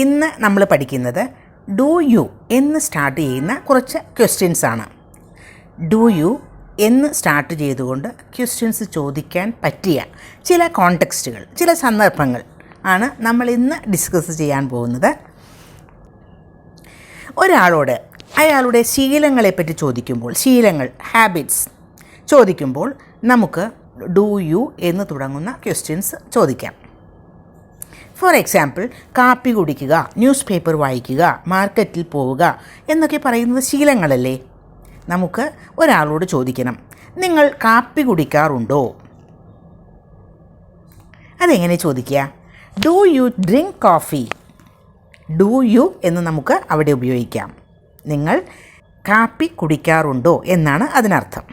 ഇന്ന് നമ്മൾ പഠിക്കുന്നത് ഡു യു എന്ന് സ്റ്റാർട്ട് ചെയ്യുന്ന കുറച്ച് ക്വസ്റ്റ്യൻസ് ആണ്. ഡു യു എന്ന് സ്റ്റാർട്ട് ചെയ്തുകൊണ്ട് ക്വസ്റ്റ്യൻസ് ചോദിക്കാൻ പറ്റിയ ചില കോണ്ടെക്സ്റ്റുകൾ, ചില സന്ദർഭങ്ങൾ ആണ് നമ്മൾ ഇന്ന് ഡിസ്കസ് ചെയ്യാൻ പോകുന്നത്. ഒരാളോട് അയാളുടെ ശീലങ്ങളെപ്പറ്റി ചോദിക്കുമ്പോൾ, ശീലങ്ങൾ, ഹാബിറ്റ്സ് ചോദിക്കുമ്പോൾ നമുക്ക് ഡു യു എന്ന് തുടങ്ങുന്ന ക്വസ്റ്റ്യൻസ് ചോദിക്കാം. ഫോർ എക്സാമ്പിൾ, കാപ്പി കുടിക്കുക, ന്യൂസ് പേപ്പർ വായിക്കുക, മാർക്കറ്റിൽ പോവുക എന്നൊക്കെ പറയുന്നത് ശീലങ്ങളല്ലേ. നമുക്ക് ഒരാളോട് ചോദിക്കണം, നിങ്ങൾ കാപ്പി കുടിക്കാറുണ്ടോ? അതെങ്ങനെ ചോദിക്കുക? Do you drink coffee? Do you എന്ന് നമുക്ക് അവിടെ ഉപയോഗിക്കാം. നിങ്ങൾ കാപ്പി കുടിക്കാറുണ്ടോ എന്നാണ് അതിനർത്ഥം.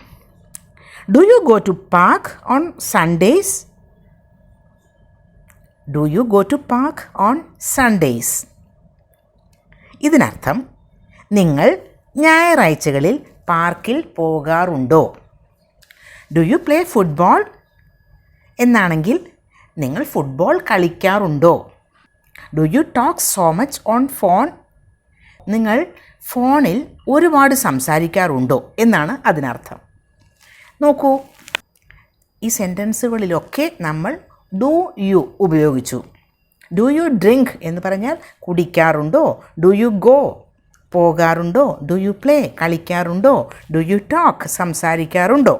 Do you go to park on Sundays? Do you go to park on Sundays? ഇതിനർത്ഥം നിങ്ങൾ ഞായറാഴ്ചകളിൽ പാർക്കിൽ പോകാറുണ്ടോ? ഡു യു പ്ലേ ഫുട്ബോൾ എന്നാണെങ്കിൽ നിങ്ങൾ ഫുട്ബോൾ കളിക്കാറുണ്ടോ? Do you talk so much on phone? നിങ്ങൾ ഫോണിൽ ഒരുപാട് സംസാരിക്കാറുണ്ടോ എന്നാണ് അതിനർത്ഥം. നോക്കൂ, ഈ സെൻറ്റൻസുകളിലൊക്കെ നമ്മൾ ഡു യു ഉപയോഗിച്ചു. ഡു യു ഡ്രിങ്ക് എന്ന് പറഞ്ഞാൽ കുടിക്കാറുണ്ടോ? ഡു യു ഗോ പോകാറുണ്ടോ? ഡു യു പ്ലേ കളിക്കാറുണ്ടോ? ഡു യു ടോക്ക് സംസാരിക്കാറുണ്ടോ?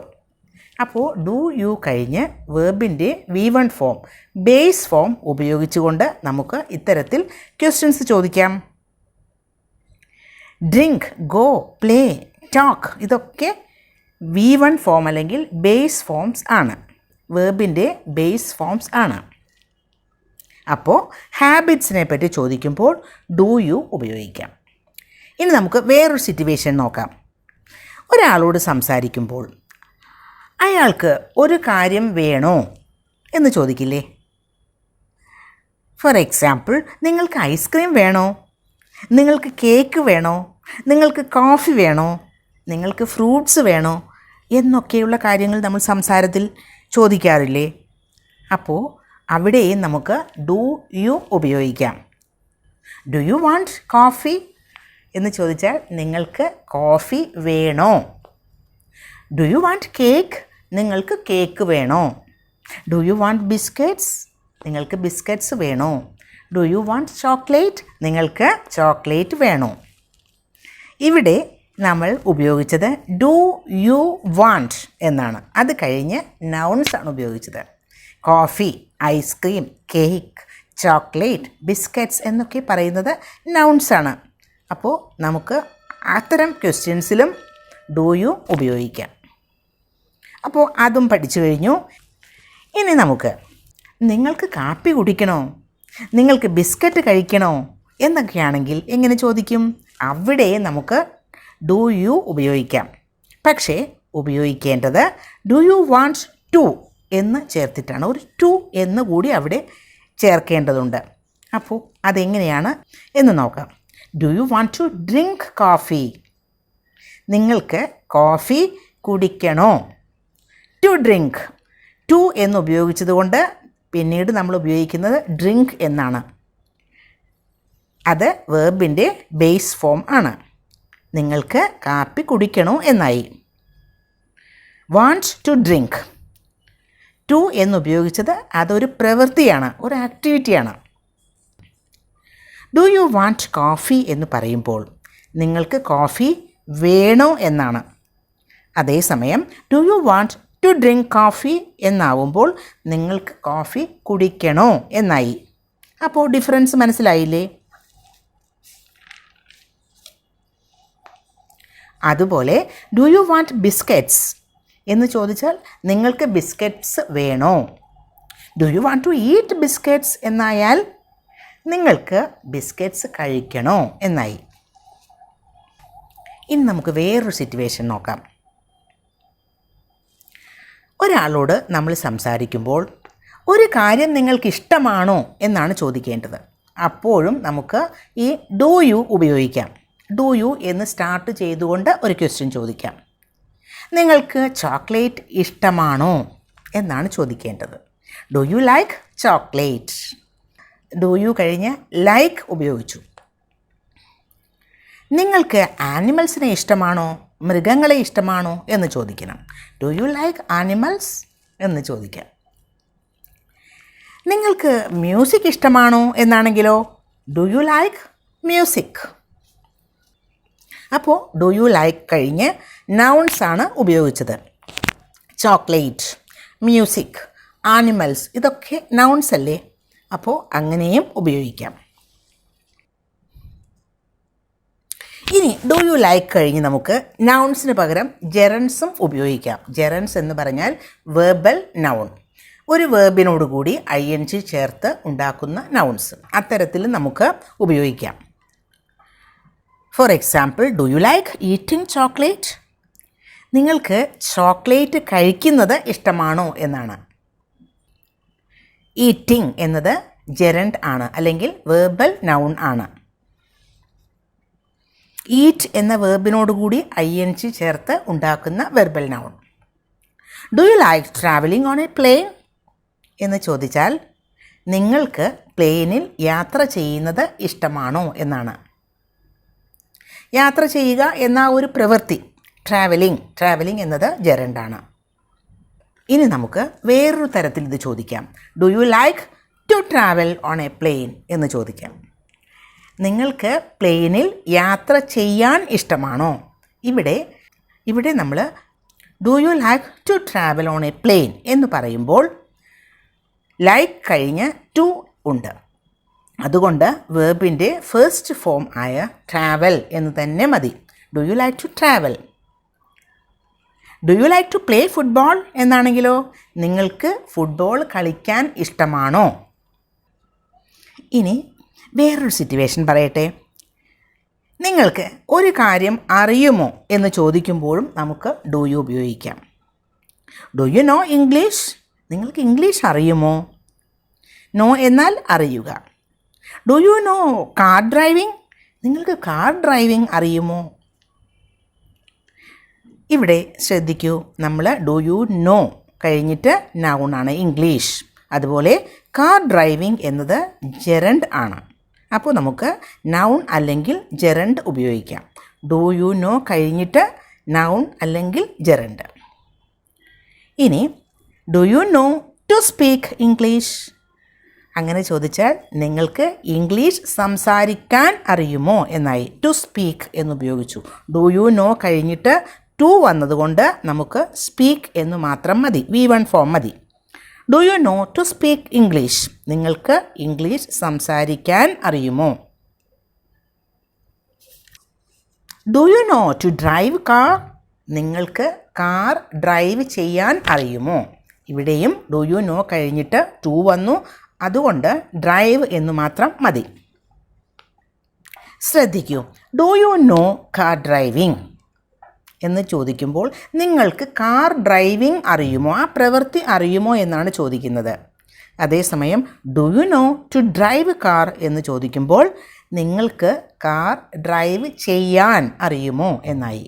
അപ്പോൾ ഡു യു കഴിഞ്ഞ് വേർബിൻ്റെ V1 ഫോം, ബേസ് ഫോം ഉപയോഗിച്ചുകൊണ്ട് നമുക്ക് ഇത്തരത്തിൽ ക്വസ്റ്റ്യൻസ് ചോദിക്കാം. ഡ്രിങ്ക്, ഗോ, പ്ലേ, ടോക്ക് ഇതൊക്കെ V1 ഫോം അല്ലെങ്കിൽ ബേസ് ഫോംസ് ആണ്, വേർബിൻ്റെ ബേസ് ഫോംസ് ആണ്. അപ്പോൾ ഹാബിറ്റ്സിനെ പറ്റി ചോദിക്കുമ്പോൾ ഡു യു ഉപയോഗിക്കാം. ഇനി നമുക്ക് വേറൊരു സിറ്റുവേഷൻ നോക്കാം. ഒരാളോട് സംസാരിക്കുമ്പോൾ അയാൾക്ക് ഒരു കാര്യം വേണോ എന്ന് ചോദിക്കില്ലേ? ഫോർ എക്സാമ്പിൾ, നിങ്ങൾക്ക് ഐസ്ക്രീം വേണോ? നിങ്ങൾക്ക് കേക്ക് വേണോ? നിങ്ങൾക്ക് കോഫി വേണോ? നിങ്ങൾക്ക് ഫ്രൂട്ട്സ് വേണോ എന്നൊക്കെയുള്ള കാര്യങ്ങൾ നമ്മൾ സംസാരത്തിൽ ചോദിക്കാറില്ലേ? അപ്പോൾ അവിടെയും നമുക്ക് ഡു യു ഉപയോഗിക്കാം. ഡു യു വാണ്ട് കോഫി എന്ന് ചോദിച്ചാൽ നിങ്ങൾക്ക് കോഫി വേണോ? Do you want cake? നിങ്ങൾക്ക് കേക്ക് വേണോ? Do you want biscuits? നിങ്ങൾക്ക് ബിസ്ക്കറ്റ്സ് വേണോ? Do you want chocolate? നിങ്ങൾക്ക് ചോക്ലേറ്റ് വേണോ? ഇവിടെ നമ്മൾ ഉപയോഗിച്ചത് ഡു യു വാണ്ട് എന്നാണ്. അത് കഴിഞ്ഞ് നൗൺസ് ആണ് ഉപയോഗിച്ചത്. Coffee, ice cream, cake, chocolate, biscuits എന്നൊക്കെ പറയുന്നത് നൗൺസ് ആണ്. അപ്പോൾ നമുക്ക് അത്തരം ക്വസ്റ്റ്യൻസിലും ഡു യു ഉപയോഗിക്കാം. അപ്പോൾ അതും പഠിച്ചു കഴിഞ്ഞു. ഇനി നമുക്ക് നിങ്ങൾക്ക് കാപ്പി കുടിക്കണോ? നിങ്ങൾക്ക് ബിസ്ക്കറ്റ് കഴിക്കണോ എന്നൊക്കെയാണെങ്കിൽ എങ്ങനെ ചോദിക്കും? അവിടെ നമുക്ക് ഡു യു ഉപയോഗിക്കാം. പക്ഷേ ഉപയോഗിക്കേണ്ടത് ഡു യു വാണ്ട് ടു എന്ന് ചേർത്തിട്ടാണ്. ഒരു ടു എന്ന് കൂടി അവിടെ ചേർക്കേണ്ടതുണ്ട്. അപ്പോൾ അതെങ്ങനെയാണ് എന്ന് നോക്കാം. Do you want to drink coffee? നിങ്ങൾക്ക് കോഫി കുടിക്കണോ? ടു ഡ്രിങ്ക്, ടു എന്ന് ഉപയോഗിച്ചത് കൊണ്ട് പിന്നീട് നമ്മൾ ഉപയോഗിക്കുന്നത് ഡ്രിങ്ക് എന്നാണ്. അത് വേർബിൻ്റെ ബേസ് ഫോം ആണ്. നിങ്ങൾക്ക് കാപ്പി കുടിക്കണോ എന്നായി. വാണ്ട് ടു ഡ്രിങ്ക്, ടു എന്നുപയോഗിച്ചത് അതൊരു പ്രവൃത്തിയാണ്, ഒരു ആക്ടിവിറ്റിയാണ്. ഡു യു വാണ്ട് കോഫി എന്ന് പറയുമ്പോൾ നിങ്ങൾക്ക് കോഫി വേണോ എന്നാണ്. അതേസമയം do you want to drink coffee എന്നാവുമ്പോൾ നിങ്ങൾക്ക് കോഫി കുടിക്കണോ എന്നായി. അപ്പോൾ ഡിഫറൻസ് മനസ്സിലായില്ലേ? അതുപോലെ ഡു യു വാണ്ട് ബിസ്ക്കറ്റ്സ് എന്ന് ചോദിച്ചാൽ നിങ്ങൾക്ക് ബിസ്ക്കറ്റ്സ് വേണോ? Do you want to eat biscuits എന്നായാൽ നിങ്ങൾക്ക് ബിസ്ക്കറ്റ്സ് കഴിക്കണോ എന്നായി. ഇനി നമുക്ക് വേറൊരു സിറ്റുവേഷൻ നോക്കാം. ഒരാളോട് നമ്മൾ സംസാരിക്കുമ്പോൾ ഒരു കാര്യം നിങ്ങൾക്ക് ഇഷ്ടമാണോ എന്നാണ് ചോദിക്കേണ്ടത്. അപ്പോഴും നമുക്ക് ഈ ഡു യു ഉപയോഗിക്കാം. ഡു യു എന്ന് സ്റ്റാർട്ട് ചെയ്തുകൊണ്ട് ഒരു ക്വസ്റ്റ്യൻ ചോദിക്കാം. നിങ്ങൾക്ക് ചോക്ലേറ്റ് ഇഷ്ടമാണോ എന്നാണ് ചോദിക്കേണ്ടത്. Do you like chocolate? Do you കഴിഞ്ഞ് ലൈക്ക് ഉപയോഗിച്ചു. നിങ്ങൾക്ക് ആനിമൽസിനെ ഇഷ്ടമാണോ, മൃഗങ്ങളെ ഇഷ്ടമാണോ എന്ന് ചോദിക്കണം. ഡു യു ലൈക്ക് ആനിമൽസ് എന്ന് ചോദിക്കാം. നിങ്ങൾക്ക് മ്യൂസിക് ഇഷ്ടമാണോ എന്നാണെങ്കിലോ ഡു യു ലൈക്ക് മ്യൂസിക്. അപ്പോൾ ഡു യു ലൈക്ക് കഴിഞ്ഞ് നൗൺസ് ആണ് ഉപയോഗിച്ചത്. ചോക്ലേറ്റ്, മ്യൂസിക്, ആനിമൽസ് ഇതൊക്കെ നൗൺസ് അല്ലേ? അപ്പോൾ അങ്ങനെയും ഉപയോഗിക്കാം. ഇനി ഡു യു ലൈക്ക് കഴിഞ്ഞ് നമുക്ക് നൗൺസിന് പകരം ജെറൻസും ഉപയോഗിക്കാം. ജെറൻസ് എന്ന് പറഞ്ഞാൽ വേർബൽ നൗൺ, ഒരു വേർബിനോട് കൂടി ING ചേർത്ത് ഉണ്ടാക്കുന്ന നൗൺസ്. അത്തരത്തിൽ നമുക്ക് ഉപയോഗിക്കാം. For example, do you like eating chocolate? നിങ്ങൾക്ക് ചോക്ലേറ്റ് കഴിക്കുന്നത് ഇഷ്ടമാണോ എന്നാണ്. ഈറ്റിംഗ് എന്നത് ജെറൻഡ് ആണ്, അല്ലെങ്കിൽ വേർബൽ നൗൺ ആണ്. ഈറ്റ് എന്ന വേർബിനോടുകൂടി ING ചേർത്ത് ഉണ്ടാക്കുന്ന verbal noun. Do you like travelling on a plane എന്ന് ചോദിച്ചാൽ നിങ്ങൾക്ക് പ്ലെയിനിൽ യാത്ര ചെയ്യുന്നത് ഇഷ്ടമാണോ എന്നാണ്. യാത്ര ചെയ്യുക എന്ന ഒരു പ്രവൃത്തി, ട്രാവലിംഗ് എന്നത് ജെറൻഡാണ്. ഇനി നമുക്ക് വേറൊരു തരത്തിൽ ഇത് ചോദിക്കാം. Do you like to travel on a plane എന്ന് ചോദിക്കാം. നിങ്ങൾക്ക് പ്ലെയിനിൽ യാത്ര ചെയ്യാൻ ഇഷ്ടമാണോ? ഇവിടെ നമ്മൾ do you like to travel on a plane എന്ന് പറയുമ്പോൾ ലൈക്ക് കഴിഞ്ഞ് ടു ഉണ്ട്. അതുകൊണ്ട് വേർബിൻ്റെ ഫസ്റ്റ് ഫോം ആയ ട്രാവൽ എന്ന് തന്നെ മതി. Do you like to travel. Do you like to play football എന്നാണെങ്കിലോ നിങ്ങൾക്ക് ഫുട്ബോൾ കളിക്കാൻ ഇഷ്ടമാണോ? ഇനി വേറൊരു സിറ്റുവേഷൻ പറയട്ടെ. നിങ്ങൾക്ക് ഒരു കാര്യം അറിയുമോ എന്ന് ചോദിക്കുമ്പോഴും നമുക്ക് ഡു യു ഉപയോഗിക്കാം. Do you know English? നിങ്ങൾക്ക് ഇംഗ്ലീഷ് അറിയുമോ? നോ എന്നാൽ അറിയുക. Do you know car driving? നിങ്ങൾക്ക് കാർ ഡ്രൈവിംഗ് അറിയുമോ? ഇവിടെ ശ്രദ്ധിക്കൂ, നമ്മൾ ഡു യു നോ കഴിഞ്ഞിട്ട് നൗൺ ആണ് ഇംഗ്ലീഷ്. അതുപോലെ കാർ ഡ്രൈവിംഗ് എന്നത് ജെറൻഡ് ആണ്. അപ്പോൾ നമുക്ക് നൗൺ അല്ലെങ്കിൽ ജെറൻഡ് ഉപയോഗിക്കാം. ഡു യു നോ കഴിഞ്ഞിട്ട് നൗൺ അല്ലെങ്കിൽ ജെറൻഡ്. ഇനി do you know to speak English? അങ്ങനെ ചോദിച്ചാൽ നിങ്ങൾക്ക് ഇംഗ്ലീഷ് സംസാരിക്കാൻ അറിയുമോ എന്നായി. ടു സ്പീക്ക് എന്നുപയോഗിച്ചു. ഡു യു നോ കഴിഞ്ഞിട്ട് ടു വന്നതുകൊണ്ട് നമുക്ക് സ്പീക്ക് എന്ന് മാത്രം മതി, V1 ഫോം മതി. Do you know to speak English? നിങ്ങൾക്ക് ഇംഗ്ലീഷ് സംസാരിക്കാൻ അറിയുമോ? Do you know to drive car? നിങ്ങൾക്ക് കാർ ഡ്രൈവ് ചെയ്യാൻ അറിയുമോ? ഇവിടെയും ഡു യു നോ കഴിഞ്ഞിട്ട് ടു വന്നു, അതുകൊണ്ട് ഡ്രൈവ് എന്ന് മാത്രം മതി. ശ്രദ്ധിക്കൂ, do you know car driving എന്ന് ചോദിക്കുമ്പോൾ നിങ്ങൾക്ക് കാർ ഡ്രൈവിംഗ് അറിയുമോ, ആ പ്രവൃത്തി അറിയുമോ എന്നാണ് ചോദിക്കുന്നത്. അതേസമയം do you know to drive car എന്ന് ചോദിക്കുമ്പോൾ നിങ്ങൾക്ക് കാർ ഡ്രൈവ് ചെയ്യാൻ അറിയുമോ എന്നായി.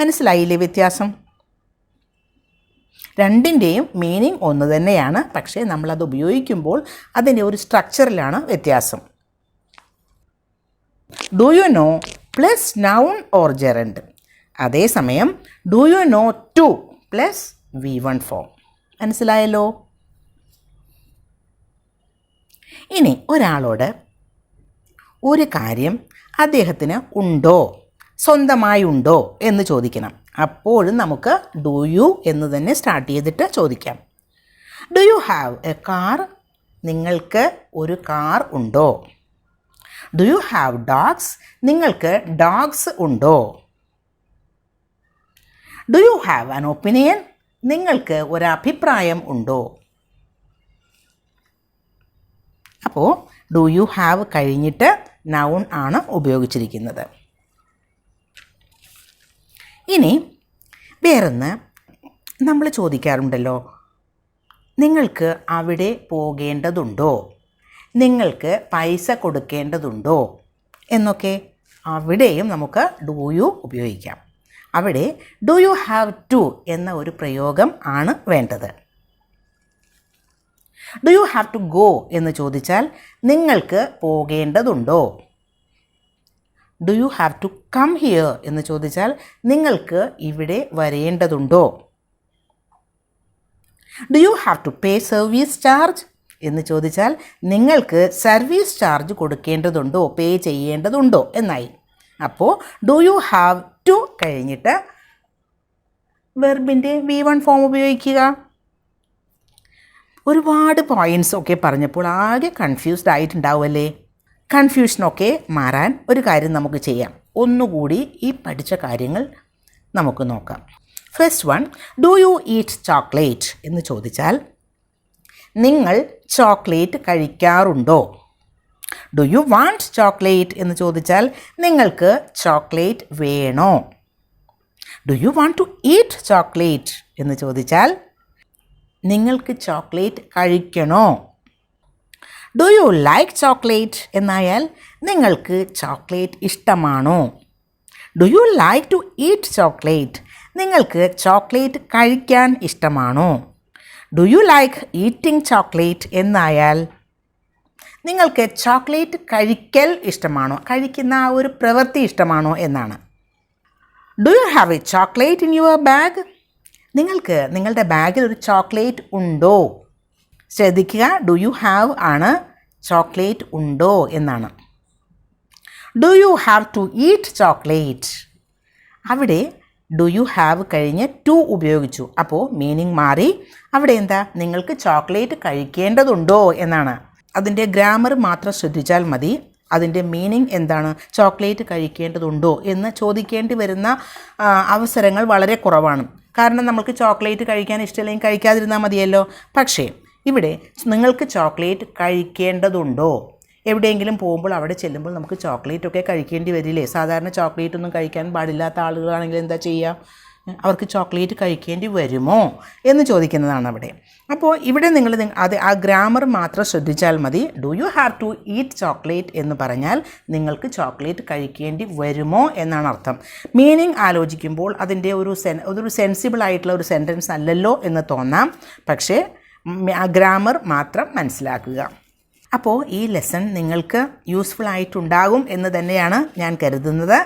മനസ്സിലായില്ലേ വ്യത്യാസം? രണ്ടിൻ്റെയും മീനിങ് ഒന്ന് തന്നെയാണ്, പക്ഷേ നമ്മളത് ഉപയോഗിക്കുമ്പോൾ അതിൻ്റെ ഒരു സ്ട്രക്ചറിലാണ് വ്യത്യാസം. Do you know plus noun or gerund. അതേസമയം do you know to plus V1 form. മനസ്സിലായല്ലോ? ഇനി ഒരാളോട് ഒരു കാര്യം അദ്ദേഹത്തിന് ഉണ്ടോ, സ്വന്തമായി ഉണ്ടോ എന്ന് ചോദിക്കണം. അപ്പോഴും നമുക്ക് ഡു യു എന്ന് തന്നെ സ്റ്റാർട്ട് ചെയ്തിട്ട് ചോദിക്കാം. Do you have A car? നിങ്ങൾക്ക് ഒരു കാർ ഉണ്ടോ? Do you have dogs? നിങ്ങൾക്ക് ഡോഗ്സ് ഉണ്ടോ? Do you have an opinion? നിങ്ങൾക്ക് ഒരഭിപ്രായം ഉണ്ടോ? അപ്പോൾ ഡു യു ഹാവ് കഴിഞ്ഞിട്ട് നൗൺ ആണ് ഉപയോഗിച്ചിരിക്കുന്നത്. ഇനി വേറൊന്ന് നമ്മൾ ചോദിക്കാറുണ്ടല്ലോ, നിങ്ങൾക്ക് അവിടെ പോകേണ്ടതുണ്ടോ, നിങ്ങൾക്ക് പൈസ കൊടുക്കേണ്ടതുണ്ടോ എന്നൊക്കെ. അവിടെയും നമുക്ക് ഡു യു ഉപയോഗിക്കാം. അവിടെ ഡു യു ഹാവ് ടു എന്ന ഒരു പ്രയോഗം ആണ് വേണ്ടത്. Do you have to go എന്ന് ചോദിച്ചാൽ നിങ്ങൾക്ക് പോകേണ്ടതുണ്ടോ? Do you have to come here എന്ന് ചോദിച്ചാൽ നിങ്ങൾക്ക് ഇവിടെ വരേണ്ടതുണ്ടോ? Do you have to pay service charge എന്ന് ചോദിച്ചാൽ നിങ്ങൾക്ക് സർവീസ് ചാർജ് കൊടുക്കേണ്ടതുണ്ടോ, പേ ചെയ്യേണ്ടതുണ്ടോ എന്നായി. അപ്പോൾ ഡു യു ഹാവ് ടു കഴിഞ്ഞിട്ട് വെർബിൻ്റെ V1 ഫോം ഉപയോഗിക്കുക. ഒരുപാട് പോയിൻറ്റ്സ് ഒക്കെ പറഞ്ഞപ്പോൾ ആകെ കൺഫ്യൂസ്ഡ് ആയിട്ടുണ്ടാവുമല്ലേ? കൺഫ്യൂഷനൊക്കെ മാറാൻ ഒരു കാര്യം നമുക്ക് ചെയ്യാം. ഒന്നുകൂടി ഈ പഠിച്ച കാര്യങ്ങൾ നമുക്ക് നോക്കാം. First one, do you eat chocolate എന്ന് ചോദിച്ചാൽ നിങ്ങൾ ചോക്ലേറ്റ് കഴിക്കാറുണ്ടോ? ഡു യു വാണ്ട് ചോക്ലേറ്റ് എന്ന് ചോദിച്ചാൽ നിങ്ങൾക്ക് ചോക്ലേറ്റ് വേണോ? Do you want to eat chocolate എന്ന് ചോദിച്ചാൽ നിങ്ങൾക്ക് ചോക്ലേറ്റ് കഴിക്കണോ? ഡു യു ലൈക്ക് ചോക്ലേറ്റ് എന്നായാൽ നിങ്ങൾക്ക് ചോക്ലേറ്റ് ഇഷ്ടമാണോ? Do you like to eat chocolate നിങ്ങൾക്ക് ചോക്ലേറ്റ് കഴിക്കാൻ ഇഷ്ടമാണോ? Do you like eating chocolate എന്നായാൽ നിങ്ങൾക്ക് ചോക്ലേറ്റ് കഴിക്കൽ ഇഷ്ടമാണോ, കഴിക്കുന്ന ആ ഒരു പ്രവൃത്തി ഇഷ്ടമാണോ എന്നാണ്. Do you have a chocolate in your bag? നിങ്ങൾക്ക് നിങ്ങളുടെ ബാഗിൽ ഒരു ചോക്ലേറ്റ് ഉണ്ടോ? ശ്രദ്ധിക്കുക, ഡു യു ഹാവ് ആണ്, ചോക്ലേറ്റ് ഉണ്ടോ എന്നാണ്. Do you have to eat chocolate, അവിടെ ഡു യു ഹാവ് കഴിഞ്ഞ് ടു ഉപയോഗിച്ചു, അപ്പോൾ മീനിങ് മാറി. അവിടെ എന്താ, നിങ്ങൾക്ക് ചോക്ലേറ്റ് കഴിക്കേണ്ടതുണ്ടോ എന്നാണ്. അതിൻ്റെ ഗ്രാമർ മാത്രം ശ്രദ്ധിച്ചാൽ മതി. അതിൻ്റെ മീനിങ് എന്താണ്, ചോക്ലേറ്റ് കഴിക്കേണ്ടതുണ്ടോ എന്ന് ചോദിക്കേണ്ടി വരുന്ന അവസരങ്ങൾ വളരെ കുറവാണ്. കാരണം നമുക്ക് ചോക്ലേറ്റ് കഴിക്കാൻ ഇഷ്ടമില്ലെങ്കിൽ കഴിക്കാതിരുന്നാൽ മതിയല്ലോ. പക്ഷേ ഇവിടെ നിങ്ങൾക്ക് ചോക്ലേറ്റ് കഴിക്കേണ്ടതുണ്ടോ? എവിടെയെങ്കിലും പോകുമ്പോൾ അവിടെ ചെല്ലുമ്പോൾ നമുക്ക് ചോക്ലേറ്റൊക്കെ കഴിക്കേണ്ടി വരില്ലേ? സാധാരണ ചോക്ലേറ്റ് ഒന്നും കഴിക്കാൻ പാടില്ലാത്ത ആളുകളാണെങ്കിൽ എന്താ ചെയ്യുക? അവർക്ക് ചോക്ലേറ്റ് കഴിക്കേണ്ടി വരുമോ എന്ന് ചോദിക്കുന്നതാണ് അവിടെ. അപ്പോൾ ഇവിടെ നിങ്ങൾ അത് ആ ഗ്രാമർ മാത്രം ശ്രദ്ധിച്ചാൽ മതി. Do you have to eat chocolate എന്ന് പറഞ്ഞാൽ നിങ്ങൾക്ക് ചോക്ലേറ്റ് കഴിക്കേണ്ടി വരുമോ എന്നാണ് അർത്ഥം. മീനിങ് ആലോചിക്കുമ്പോൾ അതിൻ്റെ ഒരു സെൻസിബിൾ ആയിട്ടുള്ള ഒരു സെൻറ്റൻസ് അല്ലല്ലോ എന്ന് തോന്നാം. പക്ഷേ ആ ഗ്രാമർ മാത്രം മനസ്സിലാക്കുക. അപ്പോൾ ഈ ലെസൺ നിങ്ങൾക്ക് യൂസ്ഫുൾ ആയിട്ടുണ്ടാകും എന്ന് തന്നെയാണ് ഞാൻ കരുതുന്നത്.